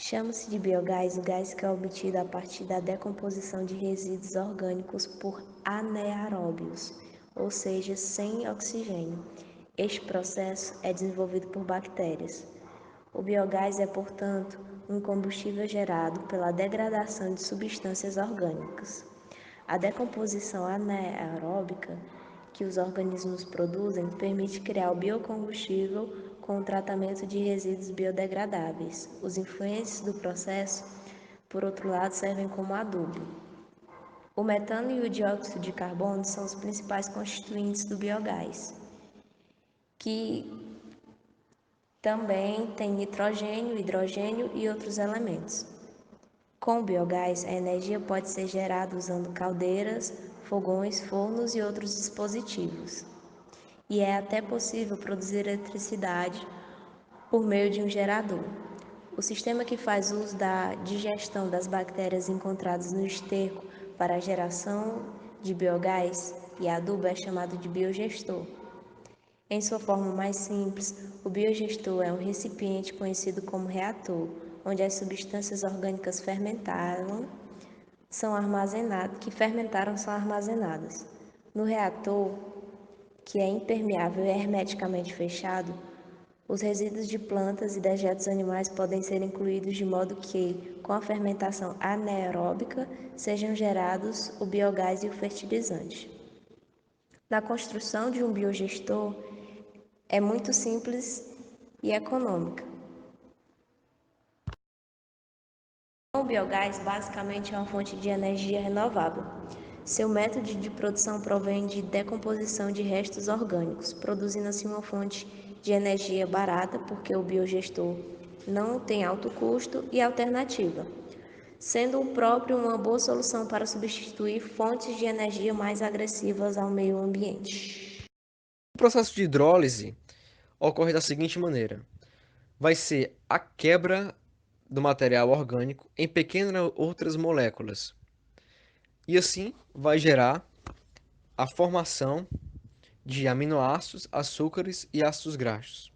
Chama-se de biogás o gás que é obtido a partir da decomposição de resíduos orgânicos por anaeróbios, ou seja, sem oxigênio. Este processo é desenvolvido por bactérias. O biogás é, portanto, um combustível gerado pela degradação de substâncias orgânicas. A decomposição anaeróbica que os organismos produzem permite criar o biocombustível com o tratamento de resíduos biodegradáveis. Os influentes do processo, por outro lado, servem como adubo. O metano e o dióxido de carbono são os principais constituintes do biogás, que também tem nitrogênio, hidrogênio e outros elementos. Com o biogás, a energia pode ser gerada usando caldeiras, fogões, fornos e outros dispositivos. E é até possível produzir eletricidade por meio de um gerador. O sistema que faz uso da digestão das bactérias encontradas no esterco para a geração de biogás e adubo é chamado de biogestor. Em sua forma mais simples, o biogestor é um recipiente conhecido como reator, onde as substâncias orgânicas que fermentaram são armazenadas. No reator, que é impermeável e hermeticamente fechado, os resíduos de plantas e dejetos animais podem ser incluídos de modo que, com a fermentação anaeróbica, sejam gerados o biogás e o fertilizante. Na construção de um biogestor é muito simples e econômica. O biogás basicamente é uma fonte de energia renovável. Seu método de produção provém de decomposição de restos orgânicos, produzindo assim uma fonte de energia barata, porque o biogestor não tem alto custo e alternativa, sendo o próprio uma boa solução para substituir fontes de energia mais agressivas ao meio ambiente. O processo de hidrólise ocorre da seguinte maneira: vai ser a quebra do material orgânico em pequenas outras moléculas, e assim vai gerar a formação de aminoácidos, açúcares e ácidos graxos.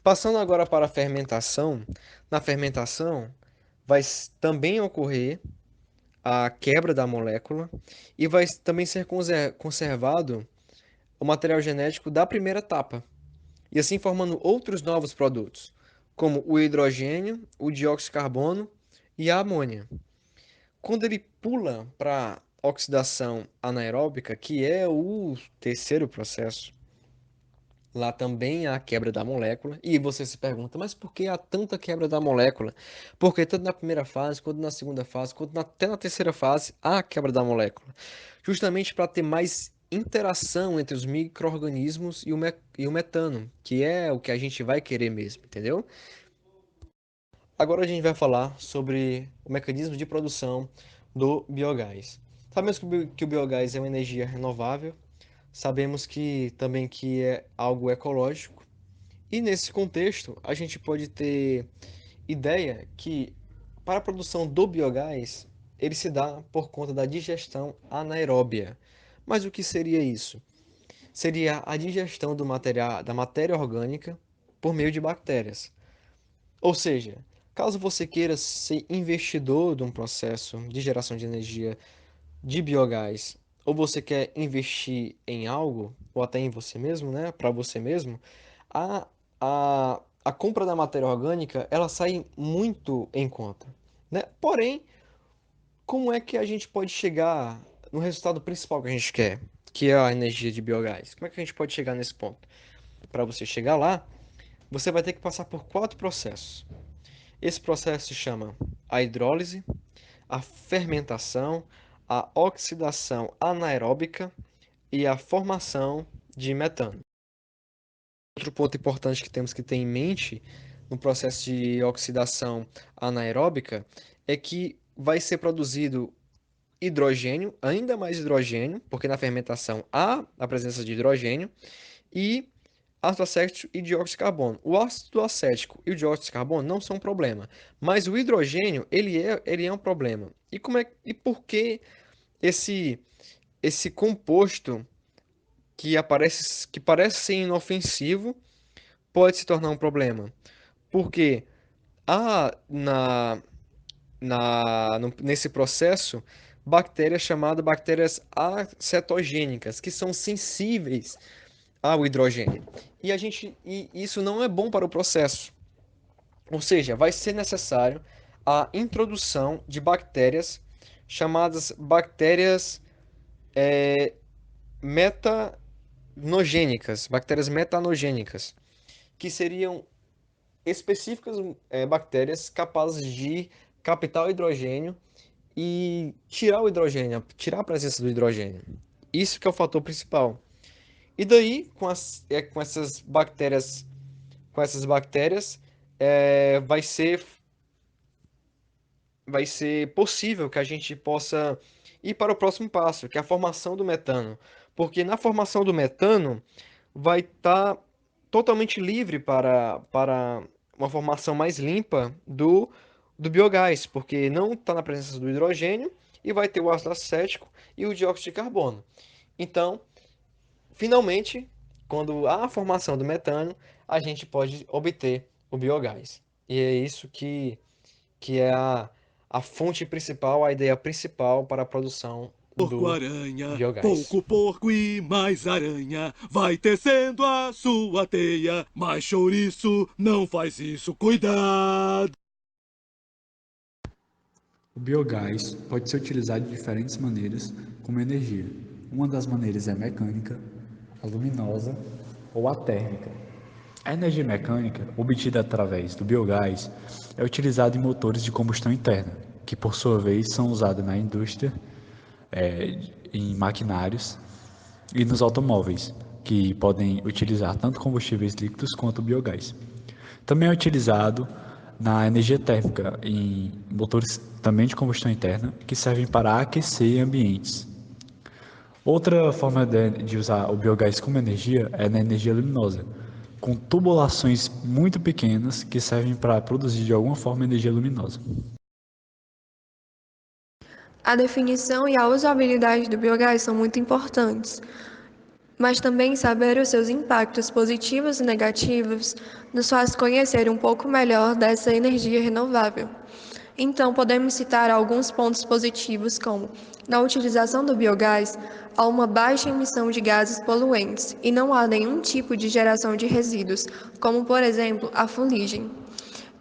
Passando agora para a fermentação, na fermentação vai também ocorrer a quebra da molécula e vai também ser conservado o material genético da primeira etapa, e assim formando outros novos produtos, como o hidrogênio, o dióxido de carbono e a amônia. Quando ele pula para oxidação anaeróbica, que é o terceiro processo, lá também há a quebra da molécula. E você se pergunta, mas por que há tanta quebra da molécula? Porque tanto na primeira fase, quanto na segunda fase, até na terceira fase, há a quebra da molécula. Justamente para ter mais interação entre os micro-organismos e o metano, que é o que a gente vai querer mesmo, entendeu? Agora a gente vai falar sobre o mecanismo de produção do biogás. Sabemos que o biogás é uma energia renovável, sabemos que também que é algo ecológico, e nesse contexto a gente pode ter ideia que para a produção do biogás ele se dá por conta da digestão anaeróbia. Mas o que seria isso? Seria a digestão da matéria orgânica por meio de bactérias. Ou seja, caso você queira ser investidor de um processo de geração de energia de biogás, ou você quer investir em algo, ou até em você mesmo, né, para você mesmo, a, a compra da matéria orgânica, ela sai muito em conta, né? Porém, como é que a gente pode chegar no resultado principal que a gente quer, que é a energia de biogás? Como é que a gente pode chegar nesse ponto? Para você chegar lá, você vai ter que passar por 4 processos. Esse processo se chama a hidrólise, a fermentação, a oxidação anaeróbica e a formação de metano. Outro ponto importante que temos que ter em mente no processo de oxidação anaeróbica é que vai ser produzido hidrogênio, ainda mais hidrogênio, porque na fermentação há a presença de hidrogênio, e ácido acético e dióxido de carbono. O ácido acético e o dióxido de carbono não são um problema, mas o hidrogênio, ele é um problema. E por que esse esse composto que parece ser inofensivo pode se tornar um problema? Porque Há nesse processo bactérias chamadas bactérias acetogênicas, que são sensíveis ao hidrogênio. E isso não é bom para o processo. Ou seja, vai ser necessário a introdução de bactérias chamadas bactérias bactérias metanogênicas, que seriam específicas bactérias capazes de captar o hidrogênio e tirar o hidrogênio, tirar a presença do hidrogênio. Isso que é o fator principal. E daí, com essas bactérias, vai ser possível que a gente possa ir para o próximo passo, que é a formação do metano. Porque na formação do metano vai estar totalmente livre para uma formação mais limpa do biogás, porque não está na presença do hidrogênio e vai ter o ácido acético e o dióxido de carbono. Então, finalmente, quando há a formação do metano, a gente pode obter o biogás. E é isso que é a fonte principal, a ideia principal para a produção do Porco-aranha, biogás. pouco porco e mais aranha, vai tecendo a sua teia, mas chouriço não faz isso, cuidado! O biogás pode ser utilizado de diferentes maneiras como energia. Uma das maneiras é a mecânica, a luminosa ou a térmica. A energia mecânica, obtida através do biogás, é utilizada em motores de combustão interna, que por sua vez são usados na indústria, em maquinários e nos automóveis, que podem utilizar tanto combustíveis líquidos quanto biogás. Também é utilizado na energia térmica, em motores também de combustão interna, que servem para aquecer ambientes. Outra forma de usar o biogás como energia é na energia luminosa, com tubulações muito pequenas que servem para produzir de alguma forma energia luminosa. A definição e a usabilidade do biogás são muito importantes, mas também saber os seus impactos positivos e negativos nos faz conhecer um pouco melhor dessa energia renovável. Então, podemos citar alguns pontos positivos, como na utilização do biogás, há uma baixa emissão de gases poluentes e não há nenhum tipo de geração de resíduos, como, por exemplo, a fuligem.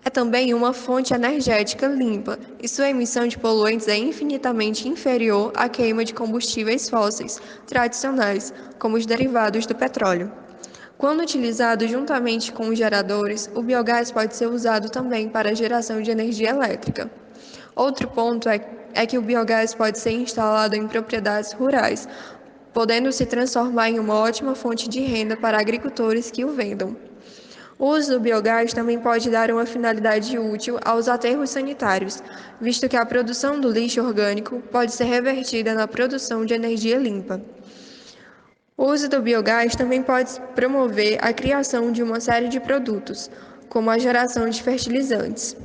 É também uma fonte energética limpa e sua emissão de poluentes é infinitamente inferior à queima de combustíveis fósseis tradicionais, como os derivados do petróleo. Quando utilizado juntamente com os geradores, o biogás pode ser usado também para a geração de energia elétrica. Outro ponto é que o biogás pode ser instalado em propriedades rurais, podendo se transformar em uma ótima fonte de renda para agricultores que o vendam. O uso do biogás também pode dar uma finalidade útil aos aterros sanitários, visto que a produção do lixo orgânico pode ser revertida na produção de energia limpa. O uso do biogás também pode promover a criação de uma série de produtos, como a geração de fertilizantes.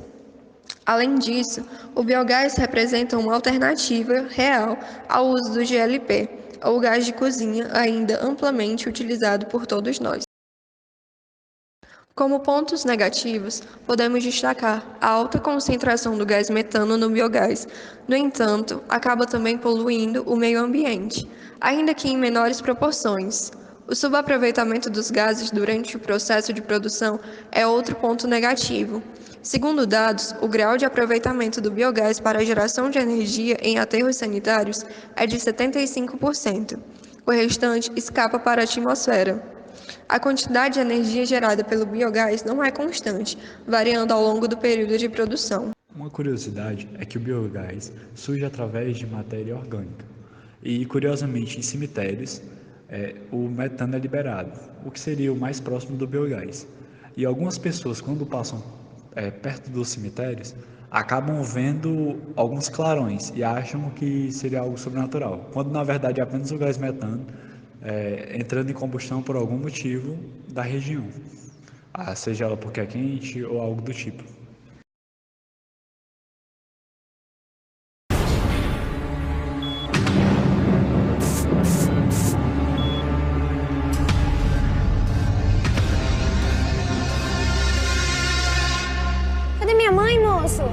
Além disso, o biogás representa uma alternativa real ao uso do GLP, ou gás de cozinha, ainda amplamente utilizado por todos nós. Como pontos negativos, podemos destacar a alta concentração do gás metano no biogás. No entanto, acaba também poluindo o meio ambiente, ainda que em menores proporções. O subaproveitamento dos gases durante o processo de produção é outro ponto negativo. Segundo dados, o grau de aproveitamento do biogás para a geração de energia em aterros sanitários é de 75%. O restante escapa para a atmosfera. A quantidade de energia gerada pelo biogás não é constante, variando ao longo do período de produção. Uma curiosidade é que o biogás surge através de matéria orgânica. E, curiosamente, em cemitérios, o metano é liberado, o que seria o mais próximo do biogás. E algumas pessoas, quando passam perto dos cemitérios, acabam vendo alguns clarões e acham que seria algo sobrenatural, quando na verdade é apenas o gás metano entrando em combustão por algum motivo da região, seja ela porque é quente ou algo do tipo. Cadê minha mãe, moço?